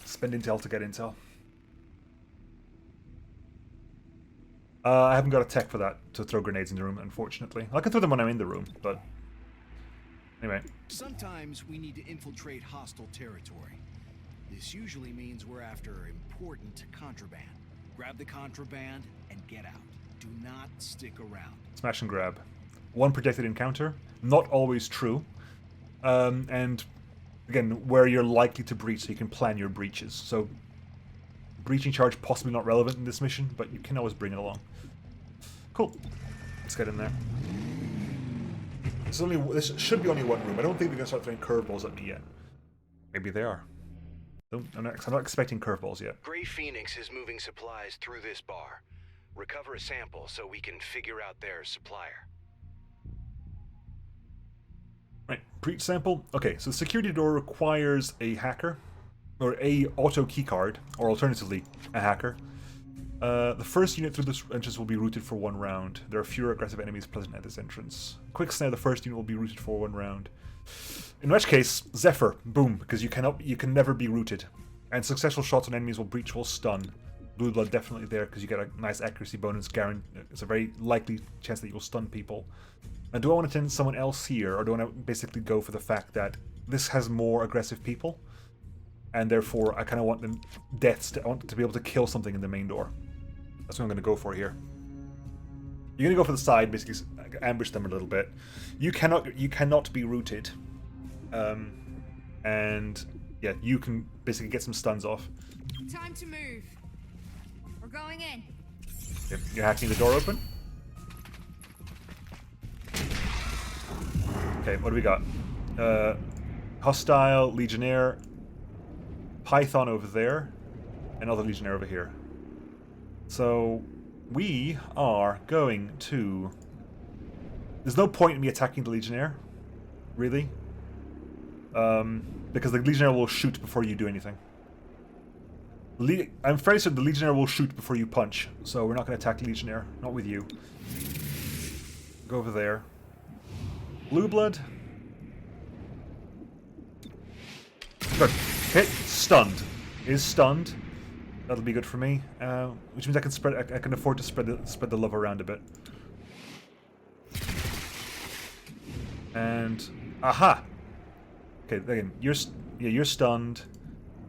Spend intel to get intel. I haven't got a tech for that to throw grenades in the room, unfortunately. I can throw them when I'm in the room, but anyway. Sometimes we need to infiltrate hostile territory. This usually means we're after important contraband. Grab the contraband and get out. Do not stick around. Smash and grab. 1 projected encounter. Not always true. And again, where you're likely to breach, so you can plan your breaches. So breaching charge possibly not relevant in this mission, but you can always bring it along. Cool. Let's get in there. This should be only 1 room. I don't think they're going to start throwing curveballs at me yet. Maybe they are. I'm not expecting curveballs yet. Gray Phoenix is moving supplies through this bar. Recover a sample so we can figure out their supplier. Right, breach sample. Okay, so the security door requires a hacker, or a auto keycard, or alternatively, a hacker. The first unit through this entrance will be routed for 1 round. There are fewer aggressive enemies present at this entrance. Quick snare, the first unit will be routed for 1 round. In which case, Zephyr, boom, because you can never be routed. And successful shots on enemies will breach will stun. Blue blood definitely there because you get a nice accuracy bonus. It's a very likely chance that you'll stun people. Now, do I want to send someone else here, or do I want to basically go for the fact that this has more aggressive people, and therefore I kind of want them I want to be able to kill something in the main door. That's what I'm going to go for here. You're going to go for the side, basically ambush them a little bit. You cannot be routed, and yeah, you can basically get some stuns off. Time to move. We're going in. Yep, you're hacking the door open. Okay, what do we got? Hostile, Legionnaire, Python over there, another Legionnaire over here. So we are going to... There's no point in me attacking the Legionnaire, really, because the Legionnaire will shoot before you do anything. I'm afraid so the Legionnaire will shoot before you punch, so we're not going to attack the Legionnaire, not with you. Go over there. Blue blood. Good. Hit. Stunned. Is stunned. That'll be good for me. Which means I can afford to spread the love around a bit. And aha. Okay, again, you're stunned.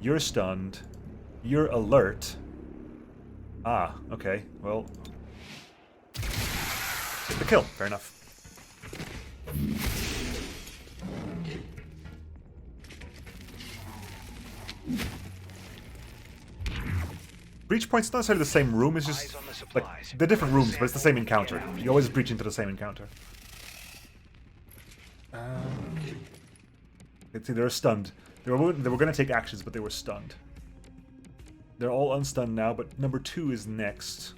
You're stunned. You're alert. Ah, okay. Well, take the kill. Fair enough. Breach point's not necessarily the same room, it's just like they're different rooms, but it's the same encounter. You always breach into the same encounter. Let's see, they're stunned. They were going to take actions, but they were stunned. They're all unstunned now, but number 2 is next.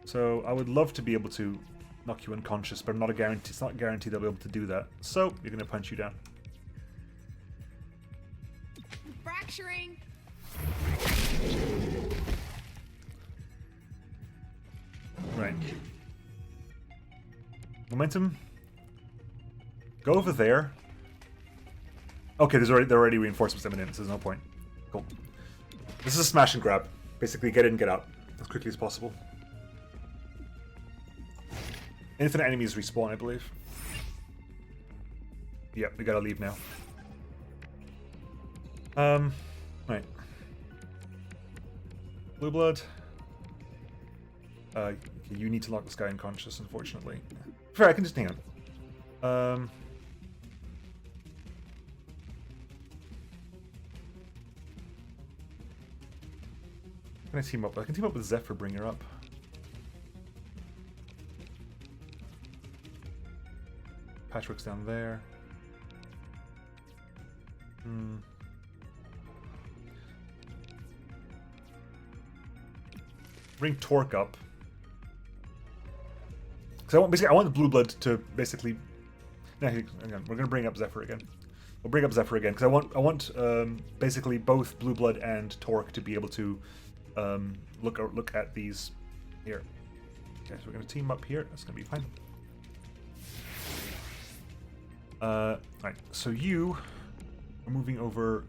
So I would love to be able to knock you unconscious, but it's not guaranteed I'll be able to do that. So you're going to punch you down. Fracturing. Right. Momentum. Go over there. Okay, there are already reinforcements imminent, so there's no point. Cool. This is a smash and grab. Basically, get in, get out as quickly as possible. Infinite enemies respawn, I believe. Yep, we gotta leave now. Right. Blue blood. You need to lock this guy unconscious, unfortunately. Fair, I can just hang on. Can I team up? I can team up with Zephyr, bring her up. Patchwork's down there. bring Torque up. Because I want the blue blood to basically. No, hang on, we're gonna bring up Zephyr again. We'll bring up Zephyr again because I want basically both blue blood and Torque to be able to look at these here. Okay, so we're gonna team up here. That's gonna be fine. Right. So you are moving over.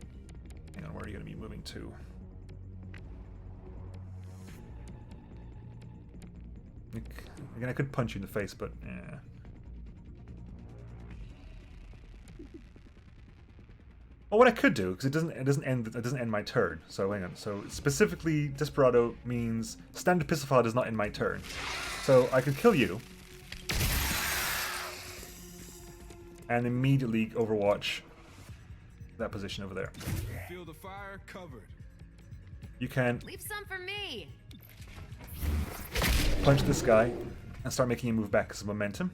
Hang on, where are you gonna be moving to? Again, I could punch you in the face, but yeah. Well, what I could do, because it doesn't end my turn. So hang on. So specifically, Desperado means standard pistol fire does not end my turn. So I could kill you, and immediately overwatch that position over there. Feel the fire covered. You can Leave some for me. punch this guy and start making him move back because of momentum.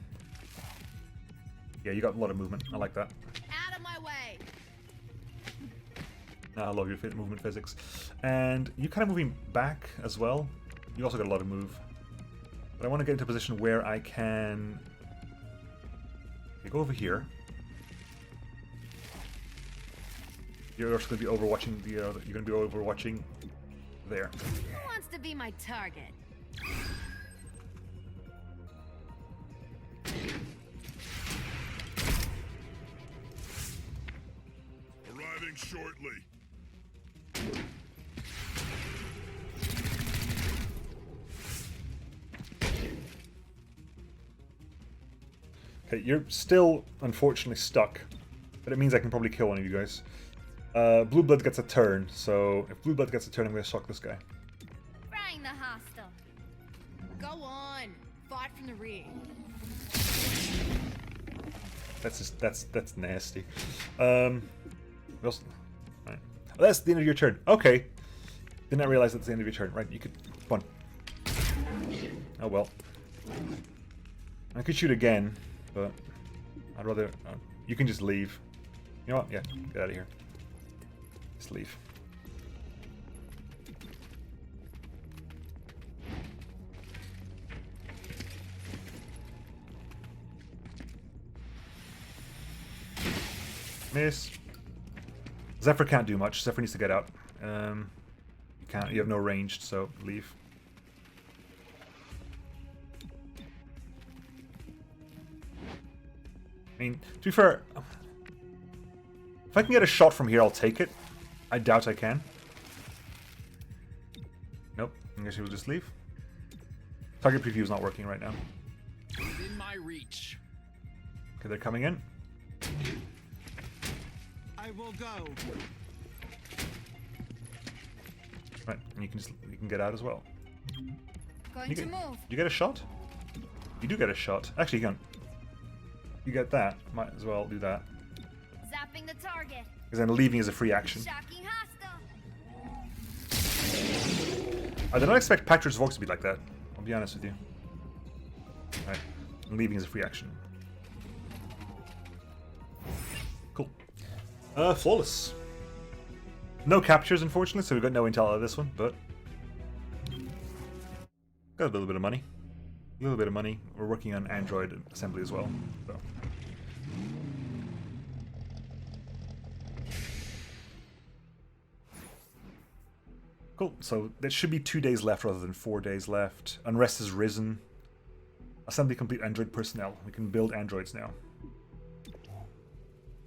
Yeah, you got a lot of movement. I like that. Out of my way. I love your movement physics. And you kind of moving back as well. You also got a lot of move. But I want to get into a position where I can... Okay, go over here. You're also going to be overwatching the... you're going to be overwatching there. Who wants to be my target? Arriving shortly. Okay, you're still unfortunately stuck, but it means I can probably kill one of you guys. Blue blood gets a turn, so if blue blood gets a turn, I'm going to shock this guy. Frying the hostile. Go on. Fight from the rear. That's nasty. Right. Oh, that's the end of your turn. Okay. Did not realize that's the end of your turn. Right, you could... Come on. Oh well. I could shoot again, but I'd rather... you can just leave. You know what? Yeah, get out of here. Just leave. Miss. Zephyr can't do much. Zephyr needs to get out. You can't. You have no ranged, so leave. I mean, to be fair, if I can get a shot from here, I'll take it. I doubt I can. Nope. I guess we'll just leave. Target preview is not working right now. Within my reach. Okay, they're coming in. I will go. Right, and you can get out as well. Going to move. You get a shot? You do get a shot. Actually, you can. You get that. Might as well do that. Zapping the target. Because then leaving is a free action. Shocking hostile. I did not expect Patrick's Vox to be like that. I'll be honest with you. Alright. Leaving is a free action. Cool. Flawless. No captures, unfortunately, so we got no intel out of this one, but... Got a little bit of money. A little bit of money. We're working on Android assembly as well, so... Cool, so there should be 2 days left rather than 4 days left. Unrest has risen. Assembly complete Android personnel. We can build androids now.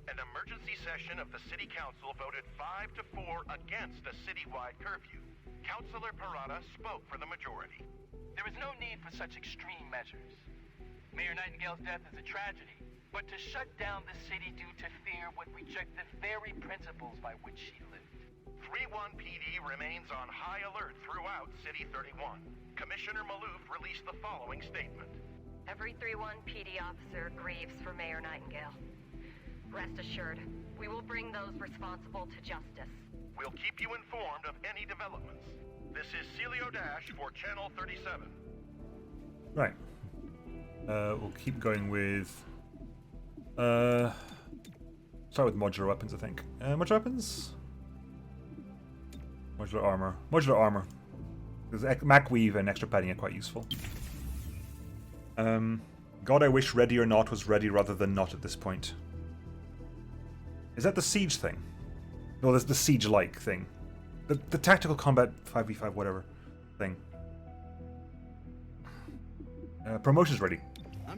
An emergency session of the City Council voted 5 to 4 against a citywide curfew. Councilor Parada spoke for the majority. There is no need for such extreme measures. Mayor Nightingale's death is a tragedy, but to shut down the city due to fear would reject the very principles by which she lived. 3-1 PD remains on high alert throughout City 31. Commissioner Maloof released the following statement. Every 3-1 PD officer grieves for Mayor Nightingale. Rest assured, we will bring those responsible to justice. We'll keep you informed of any developments. This is Celio Dash for Channel 37. Right. We'll keep going with... start with modular weapons, I think. Modular weapons? Modular armor. Modular armor. Because Mac Weave and extra padding are quite useful. God, I wish Ready or Not was ready rather than not at this point. Is that the siege thing? No, that's the siege-like thing. The tactical combat 5v5 whatever thing. Promotions ready.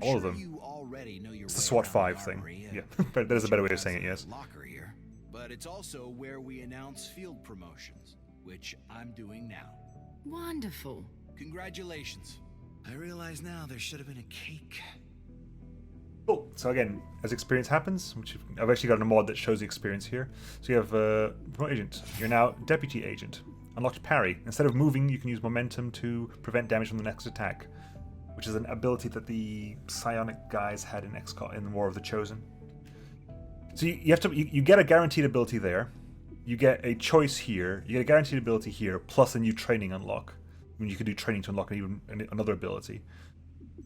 All of them. You already know your It's the SWAT 5 thing. Yeah, but there's a better way of saying it, yes. Locker here, but it's also where we announce field promotions, which I'm doing now. Wonderful. Congratulations. I realize now there should have been a cake. Cool. So again, as experience happens, which I've actually got a mod that shows the experience here. So you have promote agent. You're now deputy agent. Unlocked parry. Instead of moving, you can use momentum to prevent damage from the next attack, which is an ability that the psionic guys had in XCOM in War of the Chosen. So you get a guaranteed ability there. You get a choice here. You get a guaranteed ability here, plus a new training unlock. I mean, you can do training to unlock another ability.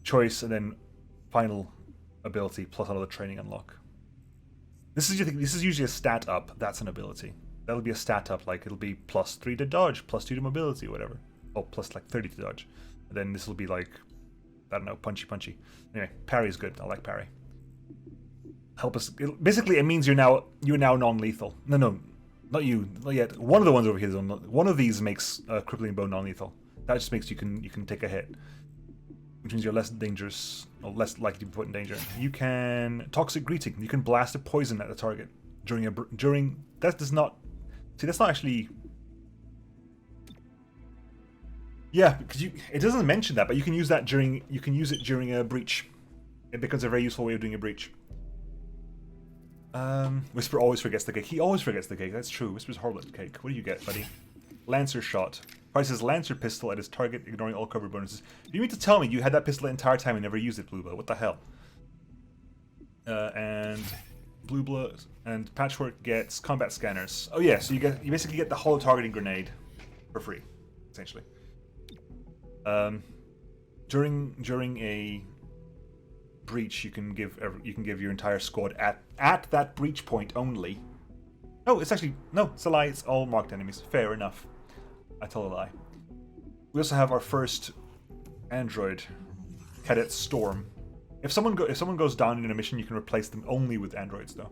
Choice and then final ability plus another training unlock. This is usually a stat up. That's an ability. That'll be a stat up, like it'll be +3 to dodge, +2 to mobility, or whatever. Oh, plus like 30 to dodge. And then this will be like, I don't know, punchy. Anyway, parry is good. I like parry. Help us. Basically, it means you're now non-lethal. No, not you. Not yet. One of the ones over here is one of these makes crippling blow non-lethal. That just makes you can take a hit, which means you're less dangerous or less likely to be put in danger. You can toxic greeting. You can blast a poison at the target during. That does not. See, that's not actually. Yeah, because it doesn't mention that, but you can use that during. You can use it during a breach. It becomes a very useful way of doing a breach. Whisper always forgets the cake. He always forgets the cake. That's true. Whisper's horrible at the cake. What do you get, buddy? Lancer shot. Prices Lancer pistol at his target, ignoring all cover bonuses. You mean to tell me you had that pistol the entire time and never used it, Blue Blood? What the hell? And Blue Blood and Patchwork gets combat scanners. Oh yeah, so you basically get the hollow targeting grenade for free, essentially. During a breach, you can give your entire squad at that breach point only. No, it's a lie. It's all marked enemies. Fair enough. I tell a lie. We also have our first android, Cadet Storm. If someone goes down in a mission, you can replace them only with androids, though,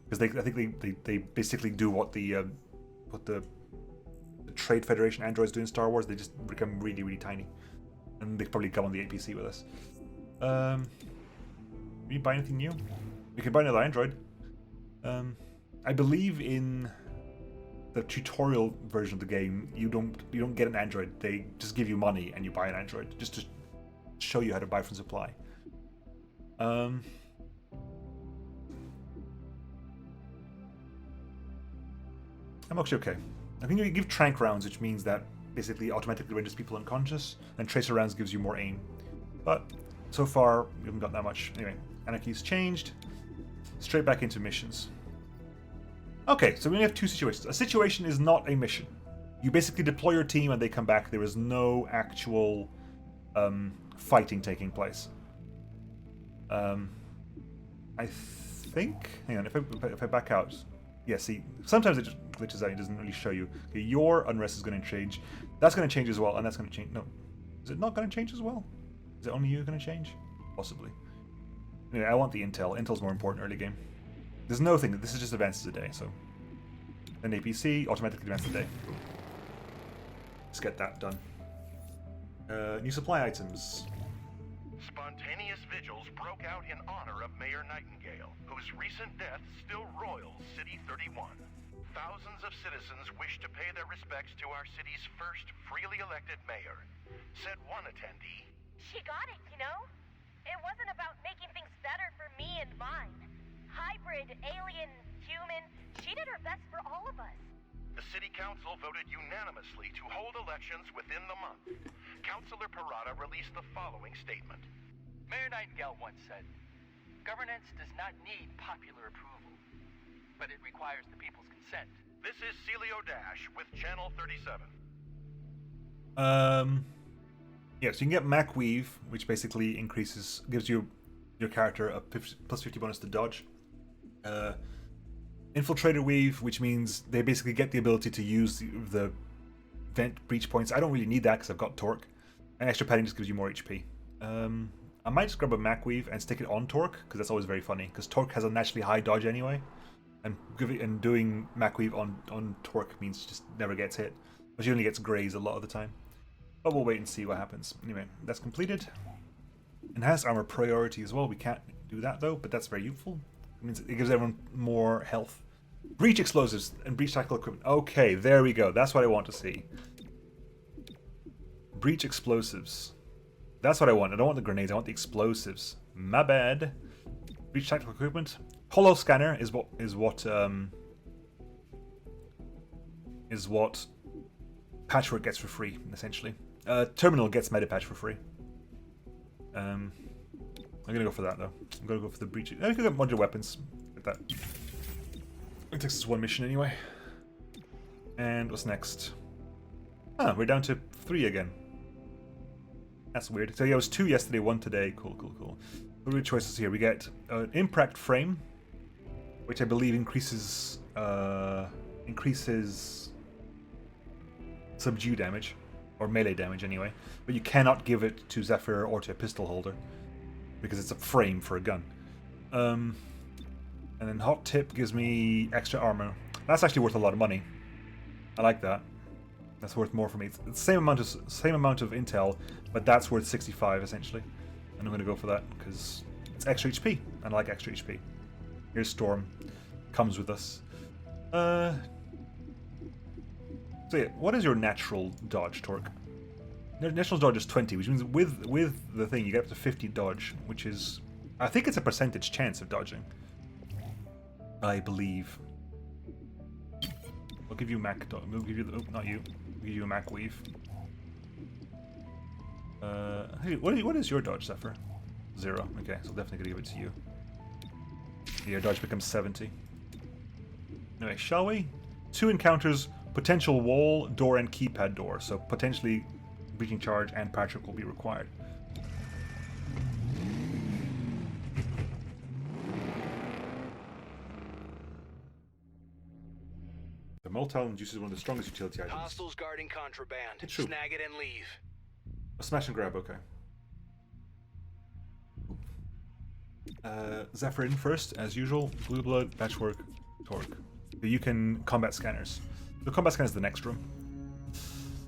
because I think they basically do what the Trade Federation androids do in Star Wars. They just become really, really tiny, and they probably come on the APC with us. Can you buy anything new? We can buy another android. I believe in the tutorial version of the game, you don't get an android. They just give you money and you buy an android just to show you how to buy from supply. I'm actually okay. I think you give trank rounds, which means that basically automatically renders people unconscious, and tracer rounds gives you more aim. But so far, we haven't got that much. Anyway, Anarchy's changed. Straight back into missions. Okay, so we only have two situations. A situation is not a mission. You basically deploy your team and they come back. There is no actual fighting taking place. I think... Hang on, if I back out... Yeah, see, sometimes it just glitches out. It doesn't really show you. Okay, your unrest is going to change. That's going to change as well, and that's going to change... No. Is it not going to change as well? Is it only you going to change? Possibly. Anyway, I want the intel. Intel's more important early game. There's no thing. This is just advances a day, so... An APC, automatically advances a day. Let's get that done. New supply items. Spontaneous vigils broke out in honor of Mayor Nightingale, whose recent death still roils City 31. Thousands of citizens wish to pay their respects to our city's first freely elected mayor. Said one attendee, "She got it, you know? It wasn't about making things better for me and mine. Hybrid, alien, human, she did her best for all of us." The city council voted unanimously to hold elections within the month. Councilor Parada released the following statement. Mayor Nightingale once said, "Governance does not need popular approval, but it requires the people's consent." This is Celio Dash with Channel 37. Yeah, so you can get Mac Weave, which basically gives you your character a plus 50 bonus to dodge. Infiltrator Weave, which means they basically get the ability to use vent breach points. I don't really need that because I've got torque. And extra padding just gives you more HP. I might just grab a Mac Weave and stick it on torque, because that's always very funny, because torque has a naturally high dodge anyway. And doing Mac Weave on torque means it just never gets hit. But she only gets grazed a lot of the time. But we'll wait and see what happens. Anyway, that's completed. Enhanced armor priority as well. We can't do that though, but that's very useful. It means it gives everyone more health. Breach explosives and breach tactical equipment. Okay, there we go. That's what I want to see. Breach explosives. That's what I want. I don't want the grenades. I want the explosives. My bad. Breach tactical equipment. Holo scanner is what Patchwork gets for free, essentially. Terminal gets Metapatch for free. I'm gonna go for that though. I'm gonna go for the breach. I can get modular weapons. Get that. It takes us one mission anyway. And what's next? Ah, we're down to 3 again. That's weird. So yeah, it was 2 yesterday, 1 today. Cool. What are the choices here? We get an impact frame, which I believe increases subdue damage, or melee damage anyway. But you cannot give it to Zephyr or to a pistol holder because it's a frame for a gun. And then hot tip gives me extra armor. That's actually worth a lot of money. I like that. That's worth more for me. It's the same amount of intel, but that's worth 65 essentially. And I'm going to go for that because it's extra HP, and I like extra HP. Here's Storm, comes with us. So yeah, what is your natural dodge, Torque? Natural dodge is 20, which means with the thing you get up to 50 dodge, which is, I think it's a percentage chance of dodging. I believe. We'll give you Mac. We'll give you not you. We'll give you a Mac Weave. Hey, what is your dodge, Zephyr? 0. Okay, so definitely gonna give it to you. Your dodge becomes 70. Anyway, shall we? 2 encounters, potential wall, door, and keypad door. So potentially breaching charge and Patrick will be required. The Moltal induces one of the strongest utility items. Hostiles guarding contraband. It's true. Snag it and leave. A smash and grab, okay. Zephyr in first, as usual. Blue Blood, Patchwork, Torque. You can combat scanners. The combat scanner is the next room.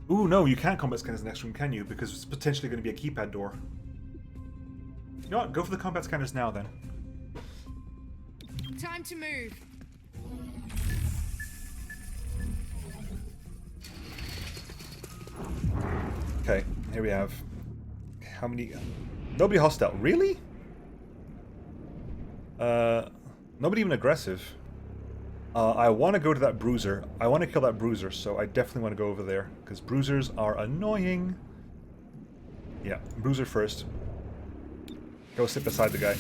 Ooh, no, you can't combat scanners in the next room, can you? Because it's potentially going to be a keypad door. You know what? Go for the combat scanners now, then. Time to move. Okay, here we have... How many... Nobody hostile. Really? Nobody even aggressive. I want to go to that bruiser. I want to kill that bruiser, so I definitely want to go over there. Because bruisers are annoying. Yeah, bruiser first. Go sit beside the guy.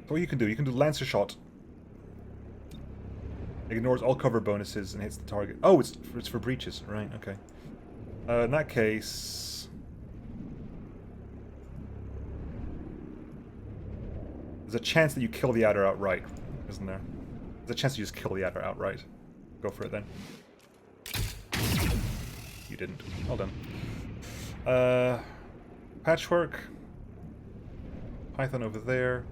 What you can do Lancer Shot. Ignores all cover bonuses and hits the target. Oh, it's for breaches. Right, okay. In that case... There's a chance that you kill the adder outright, isn't there? There's a chance you just kill the adder outright. Go for it then. You didn't. Well done. Patchwork. Python over there.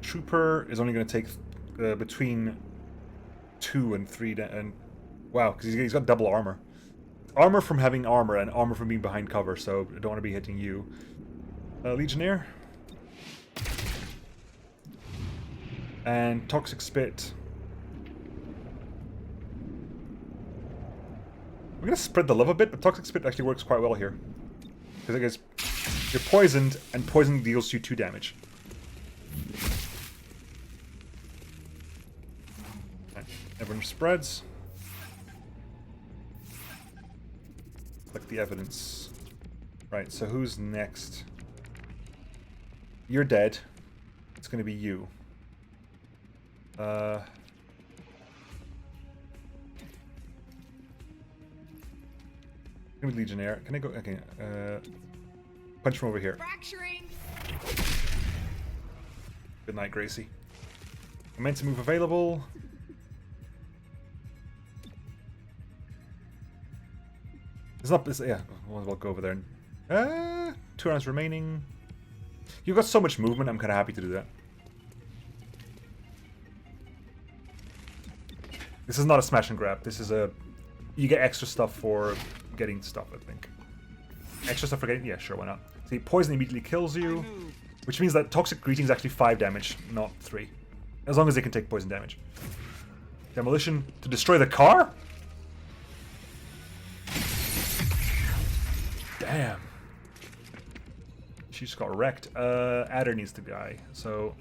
Trooper is only going to take between 2 and 3 and wow, because he's got double armor. Armor from having armor and armor from being behind cover, so I don't want to be hitting you. Legionnaire. And Toxic Spit. We're going to spread the love a bit, but Toxic Spit actually works quite well here. Because I guess you're poisoned, and poison deals you 2 damage. Right. Everyone spreads. Collect the evidence. Right, so who's next? You're dead. It's going to be you. Give me Legionnaire. Can I go? Okay. Punch from over here. Fracturing. Good night, Gracie. Momentum move available. It's not. Yeah, we'll go over there. 2 rounds remaining. You've got so much movement. I'm kind of happy to do that. This is not a smash and grab. This is a. You get extra stuff for getting stuff. I think. Extra stuff for getting. Yeah, sure. Why not? See, poison immediately kills you, which means that toxic greeting is actually 5 damage, not 3, as long as they can take poison damage. Demolition to destroy the car. Damn. She just got wrecked. Adder needs to die, so...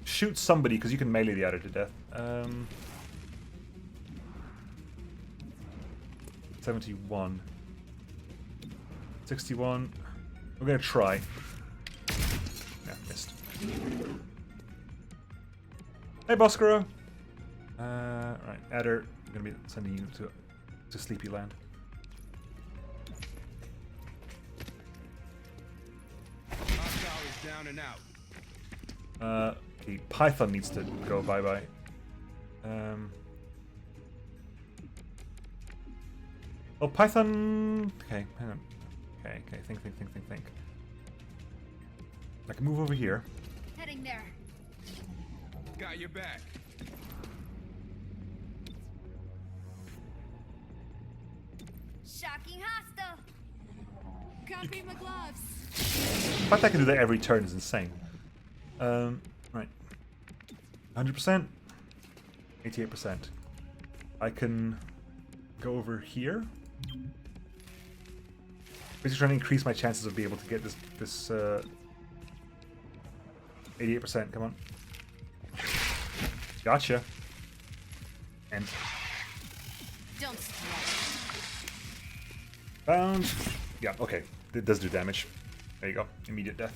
shoot somebody, because you can melee the adder to death. 71. 61. We're gonna try. Yeah, missed. Hey, Boscaro! Right, Adder, I'm gonna be sending you to Sleepy Land. Down and out. The Python needs to go bye-bye. Oh, Python... Okay, hang on. Okay, think. I can move over here. Heading there. Got your back. Shocking hostile. Copy my gloves. The fact I can do that every turn is insane. Right. 100%. 88%. I can go over here. Basically trying to increase my chances of being able to get this 88%, come on. Gotcha. And Don't stress. bound. Yeah, okay. It does do damage. There you go. Immediate death.